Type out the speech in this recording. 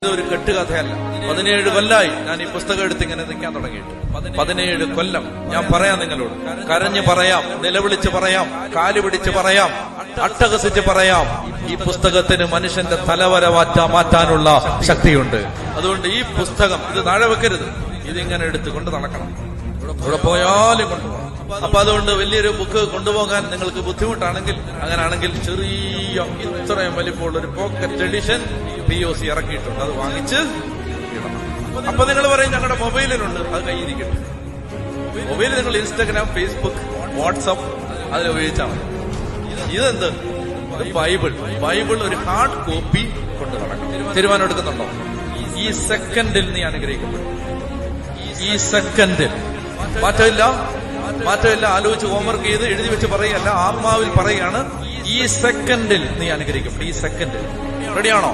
ഇതൊരു കെട്ടുകഥയല്ല. 17 കൊല്ലായി ഞാൻ ഈ പുസ്തകം എടുത്ത് ഇങ്ങനെ നിൽക്കാൻ തുടങ്ങിയിട്ട്. 17 കൊല്ലം ഞാൻ പറയാം നിങ്ങളോട്. കരഞ്ഞു പറയാം, നിലവിളിച്ച് പറയാം, കാല് പിടിച്ച് പറയാം, അട്ടഹസിച്ച് പറയാം. ഈ പുസ്തകത്തിന് മനുഷ്യന്റെ തലവര മാറ്റാനുള്ള ശക്തിയുണ്ട്. അതുകൊണ്ട് ഈ പുസ്തകം ഇത് താഴെ വെക്കരുത്, ഇതിങ്ങനെ എടുത്തുകൊണ്ട് നടക്കണം. ഇവിടെ പോയാലും കൊണ്ടുപോകണം. അപ്പൊ അതുകൊണ്ട് വലിയൊരു ബുക്ക് കൊണ്ടുപോകാൻ നിങ്ങൾക്ക് ബുദ്ധിമുട്ടാണെങ്കിൽ, അങ്ങനെയാണെങ്കിൽ ചെറിയ ഇത്രയും വലിപ്പമുള്ള ഒരു പോക്കറ്റ് എഡിഷൻ POC ഇറക്കിയിട്ടുണ്ട്. അത് വാങ്ങിച്ച് ഇടണം. അപ്പൊ നിങ്ങൾ പറയും ഞങ്ങളുടെ മൊബൈലിലുണ്ട്, അത് കയ്യിരിക്കട്ടെ. മൊബൈലിൽ നിങ്ങൾ ഇൻസ്റ്റാഗ്രാം, ഫേസ്ബുക്ക്, വാട്സപ്പ് അതിൽ ഉപയോഗിച്ചാൽ മതി. ഇതെന്ത്? ബൈബിൾ ഒരു ഹാർഡ് കോപ്പി കൊണ്ട് നടക്കണം. തീരുമാനം എടുക്കുന്നുണ്ടോ? ഈ സെക്കൻഡിൽ നീ അനുഗ്രഹിക്കപ്പെടും. ഈ സെക്കൻഡിൽ മാറ്റമില്ല. ആലോചിച്ച് ഹോംവർക്ക് ചെയ്ത് എഴുതി വെച്ച് പറയുകയല്ല, ആത്മാവിൽ പറയുകയാണ്. ഈ സെക്കൻഡിൽ നീ അനുഗ്രഹിക്കപ്പെടും. ഈ സെക്കൻഡിൽ റെഡിയാണോ?